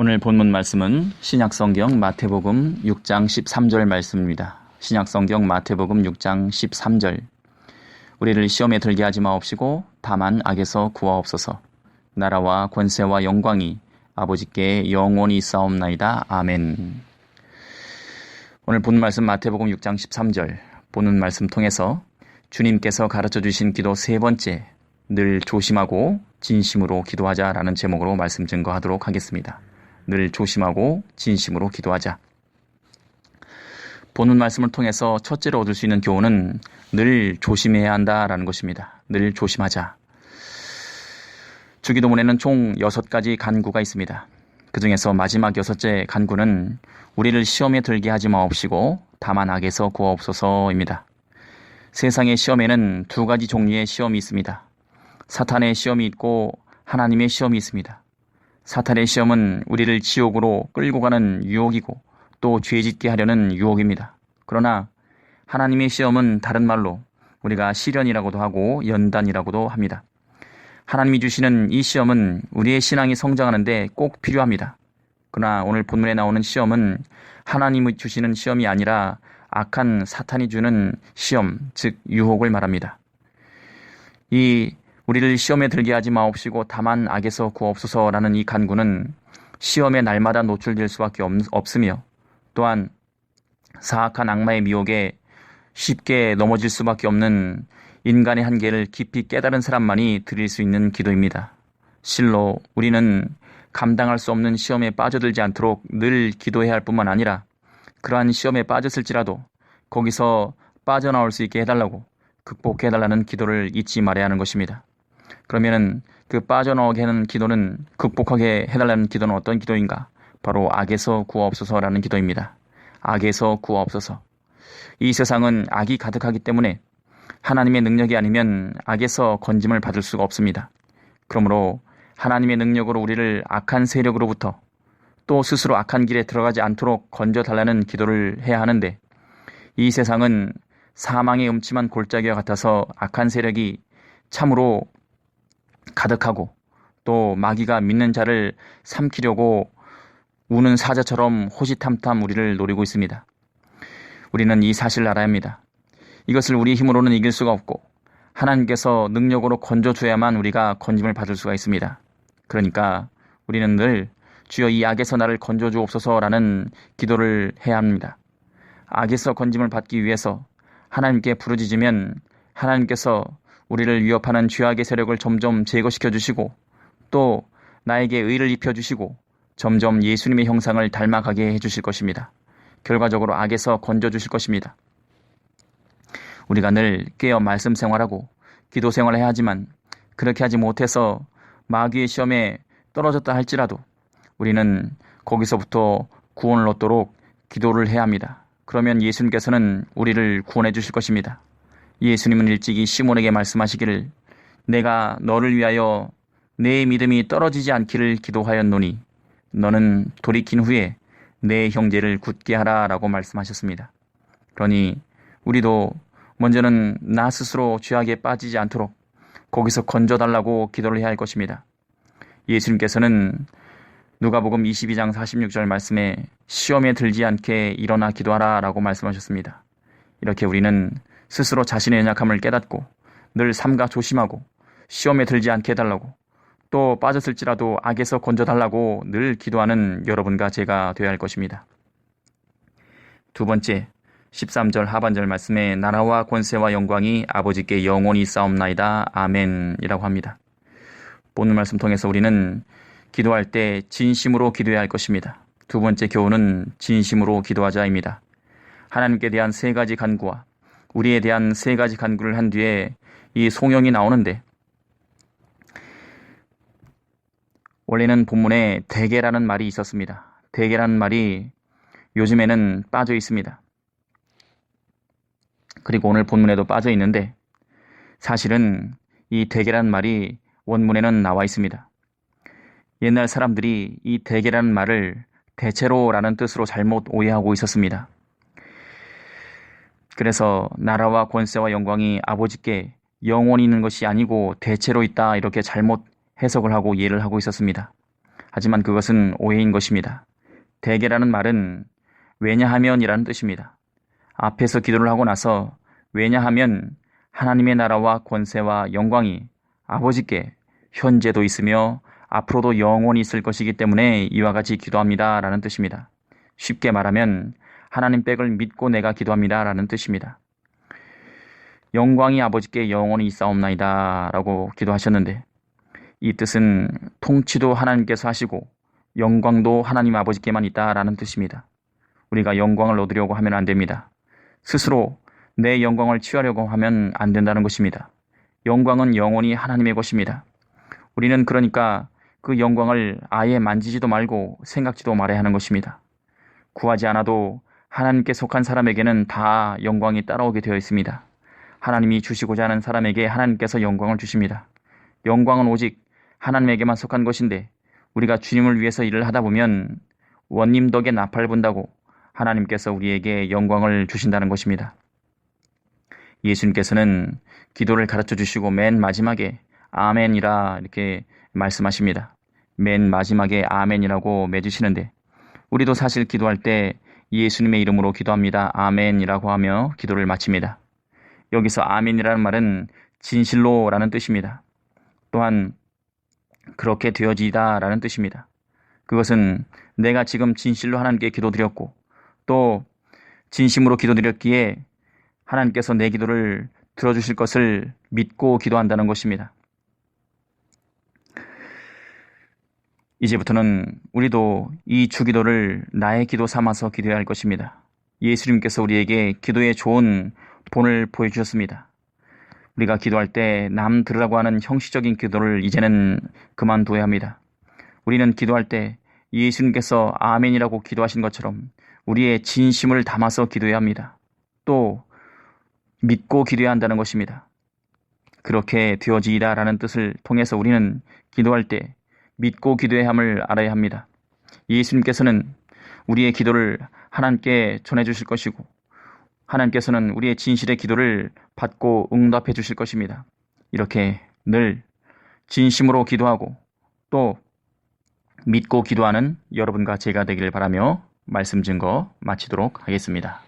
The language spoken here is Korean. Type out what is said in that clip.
오늘 본문 말씀은 신약성경 마태복음 6장 13절 말씀입니다. 신약성경 마태복음 6장 13절. 우리를 시험에 들게 하지 마옵시고 다만 악에서 구하옵소서. 나라와 권세와 영광이 아버지께 영원히 있사옵나이다. 아멘. 오늘 본문 말씀 마태복음 6장 13절 본문 말씀 통해서 주님께서 가르쳐 주신 기도 세 번째, 늘 조심하고 진심으로 기도하자라는 제목으로 말씀 증거하도록 하겠습니다. 늘 조심하고 진심으로 기도하자. 본문 말씀을 통해서 첫째로 얻을 수 있는 교훈은 늘 조심해야 한다라는 것입니다. 늘 조심하자. 주기도문에는 총 6가지 간구가 있습니다. 그 중에서 마지막 6째 간구는 우리를 시험에 들게 하지 마옵시고 다만 악에서 구하옵소서입니다. 세상의 시험에는 2가지 종류의 시험이 있습니다. 사탄의 시험이 있고 하나님의 시험이 있습니다. 사탄의 시험은 우리를 지옥으로 끌고 가는 유혹이고 또 죄짓게 하려는 유혹입니다. 그러나 하나님의 시험은 다른 말로 우리가 시련이라고도 하고 연단이라고도 합니다. 하나님이 주시는 이 시험은 우리의 신앙이 성장하는 데 꼭 필요합니다. 그러나 오늘 본문에 나오는 시험은 하나님이 주시는 시험이 아니라 악한 사탄이 주는 시험, 즉 유혹을 말합니다. 우리를 시험에 들게 하지 마옵시고 다만 악에서 구하옵소서라는 이 간구는 시험에 날마다 노출될 수밖에 없으며 또한 사악한 악마의 미혹에 쉽게 넘어질 수밖에 없는 인간의 한계를 깊이 깨달은 사람만이 드릴 수 있는 기도입니다. 실로 우리는 감당할 수 없는 시험에 빠져들지 않도록 늘 기도해야 할 뿐만 아니라 그러한 시험에 빠졌을지라도 거기서 빠져나올 수 있게 해달라고 극복해달라는 기도를 잊지 말아야 하는 것입니다. 그러면은 그 빠져나오게 하는 기도는, 극복하게 해달라는 기도는 어떤 기도인가? 바로 악에서 구하옵소서라는 기도입니다. 악에서 구하옵소서. 이 세상은 악이 가득하기 때문에 하나님의 능력이 아니면 악에서 건짐을 받을 수가 없습니다. 그러므로 하나님의 능력으로 우리를 악한 세력으로부터 또 스스로 악한 길에 들어가지 않도록 건져달라는 기도를 해야 하는데, 이 세상은 사망의 음침한 골짜기와 같아서 악한 세력이 참으로 가득하고 또 마귀가 믿는 자를 삼키려고 우는 사자처럼 호시탐탐 우리를 노리고 있습니다. 우리는 이 사실을 알아야 합니다. 이것을 우리 힘으로는 이길 수가 없고 하나님께서 능력으로 건져줘야만 우리가 건짐을 받을 수가 있습니다. 그러니까 우리는 늘 주여 이 악에서 나를 건져주옵소서라는 기도를 해야 합니다. 악에서 건짐을 받기 위해서 하나님께 부르짖으면 하나님께서 우리를 위협하는 죄악의 세력을 점점 제거시켜 주시고 또 나에게 의를 입혀 주시고 점점 예수님의 형상을 닮아가게 해주실 것입니다. 결과적으로 악에서 건져 주실 것입니다. 우리가 늘 깨어 말씀 생활하고 기도 생활을 해야 하지만 그렇게 하지 못해서 마귀의 시험에 떨어졌다 할지라도 우리는 거기서부터 구원을 얻도록 기도를 해야 합니다. 그러면 예수님께서는 우리를 구원해 주실 것입니다. 예수님은 일찍이 시몬에게 말씀하시기를 내가 너를 위하여 내 믿음이 떨어지지 않기를 기도하였노니 너는 돌이킨 후에 내 형제를 굳게 하라 라고 말씀하셨습니다. 그러니 우리도 먼저는 나 스스로 죄악에 빠지지 않도록 거기서 건져달라고 기도를 해야 할 것입니다. 예수님께서는 누가복음 22장 46절 말씀에 시험에 들지 않게 일어나 기도하라 라고 말씀하셨습니다. 이렇게 우리는 스스로 자신의 연약함을 깨닫고 늘 삼가 조심하고 시험에 들지 않게 해달라고 또 빠졌을지라도 악에서 건져달라고 늘 기도하는 여러분과 제가 되어야 할 것입니다. 두 번째, 13절 하반절 말씀에 나라와 권세와 영광이 아버지께 영원히 있사옵나이다. 아멘이라고 합니다. 본문 말씀 통해서 우리는 기도할 때 진심으로 기도해야 할 것입니다. 두 번째 교훈은 진심으로 기도하자입니다. 하나님께 대한 3가지 간구와 우리에 대한 3가지 간구를 한 뒤에 이 송영이 나오는데, 원래는 본문에 대개라는 말이 있었습니다. 대개라는 말이 요즘에는 빠져 있습니다. 그리고 오늘 본문에도 빠져 있는데 사실은 이 대개라는 말이 원문에는 나와 있습니다. 옛날 사람들이 이 대개라는 말을 대체로라는 뜻으로 잘못 오해하고 있었습니다. 그래서 나라와 권세와 영광이 아버지께 영원히 있는 것이 아니고 대체로 있다 이렇게 잘못 해석을 하고 이해를 하고 있었습니다. 하지만 그것은 오해인 것입니다. 대개라는 말은 왜냐하면이라는 뜻입니다. 앞에서 기도를 하고 나서 왜냐하면 하나님의 나라와 권세와 영광이 아버지께 현재도 있으며 앞으로도 영원히 있을 것이기 때문에 이와 같이 기도합니다 라는 뜻입니다. 쉽게 말하면 하나님 백을 믿고 내가 기도합니다 라는 뜻입니다. 영광이 아버지께 영원히 있사옵나이다 라고 기도하셨는데 이 뜻은 통치도 하나님께서 하시고 영광도 하나님 아버지께만 있다라는 뜻입니다. 우리가 영광을 얻으려고 하면 안 됩니다. 스스로 내 영광을 취하려고 하면 안 된다는 것입니다. 영광은 영원히 하나님의 것입니다. 우리는 그러니까 그 영광을 아예 만지지도 말고 생각지도 말아야 하는 것입니다. 구하지 않아도 하나님께 속한 사람에게는 다 영광이 따라오게 되어 있습니다. 하나님이 주시고자 하는 사람에게 하나님께서 영광을 주십니다. 영광은 오직 하나님에게만 속한 것인데 우리가 주님을 위해서 일을 하다 보면 원님 덕에 나팔 분다고 하나님께서 우리에게 영광을 주신다는 것입니다. 예수님께서는 기도를 가르쳐 주시고 맨 마지막에 아멘이라 이렇게 말씀하십니다. 맨 마지막에 아멘이라고 맺으시는데 우리도 사실 기도할 때 예수님의 이름으로 기도합니다. 아멘이라고 하며 기도를 마칩니다. 여기서 아멘이라는 말은 진실로라는 뜻입니다. 또한 그렇게 되어지다 라는 뜻입니다. 그것은 내가 지금 진실로 하나님께 기도드렸고 또 진심으로 기도드렸기에 하나님께서 내 기도를 들어주실 것을 믿고 기도한다는 것입니다. 이제부터는 우리도 이 주기도를 나의 기도 삼아서 기도해야 할 것입니다. 예수님께서 우리에게 기도의 좋은 본을 보여주셨습니다. 우리가 기도할 때 남 들으라고 하는 형식적인 기도를 이제는 그만둬야 합니다. 우리는 기도할 때 예수님께서 아멘이라고 기도하신 것처럼 우리의 진심을 담아서 기도해야 합니다. 또 믿고 기도해야 한다는 것입니다. 그렇게 되어지이다라는 뜻을 통해서 우리는 기도할 때 믿고 기도해야 함을 알아야 합니다. 예수님께서는 우리의 기도를 하나님께 전해주실 것이고 하나님께서는 우리의 진실의 기도를 받고 응답해 주실 것입니다. 이렇게 늘 진심으로 기도하고 또 믿고 기도하는 여러분과 제가 되기를 바라며 말씀 증거 마치도록 하겠습니다.